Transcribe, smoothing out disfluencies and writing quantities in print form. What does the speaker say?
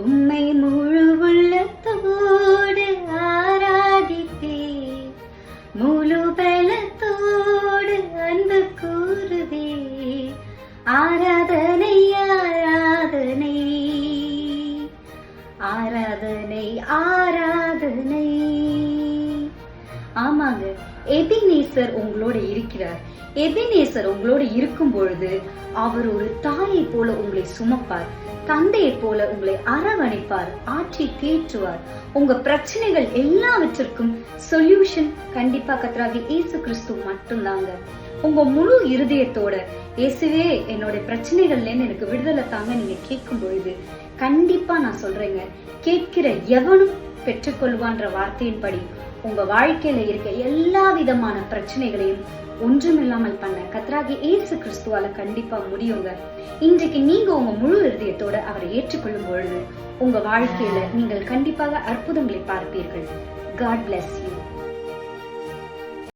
உம்மை முழு உள்ளத்தோடு ஆராதிப்பே, முழு பலத்தோடு அன்பு கூறுதே. ஆராதனை ஆராதனை ஆராதனை ஆராதனை. ஆமாங்க, எபினேசர் உங்களோட இருக்கிறார். எபினேசர் உங்களோட இருக்கும் பொழுது அவர் ஒரு தாயை போல உங்களை சுமப்பார், தந்தையை போல உங்களை அரவணைப்பார், ஆற்றி தேற்றுவார். உங்க பிரச்சனைகள் எல்லாவற்றிற்கும் சொல்யூஷன் கண்டிப்பா கர்த்தராகிய இயேசு கிறிஸ்து மட்டும்தாங்க. உங்க முழு இருதயத்தோட இயேசுவே என்னோட பிரச்சனைகள்ல எனக்கு விடுதலை தாங்க நீங்க கேட்கும் பொழுது கண்டிப்பா நான் சொல்றேங்க, கேட்கிற எவனும் பெற்றுக்கொள்வான்ற வார்த்தையின்படி உங்க வாழ்க்கையில இருக்க எல்லா விதமான பிரச்சனைகளையும் ஒன்றுமில்லாமல் பண்ண கர்த்தராகிய இயேசு கிறிஸ்துவால கண்டிப்பா முடியுங்க. இன்றைக்கு நீங்க உங்க முழு இருதயத்தோட அவரை ஏற்றுக்கொள்ளும் பொழுது உங்க வாழ்க்கையில நீங்கள் கண்டிப்பாக அற்புதங்களை பார்ப்பீர்கள். God bless you.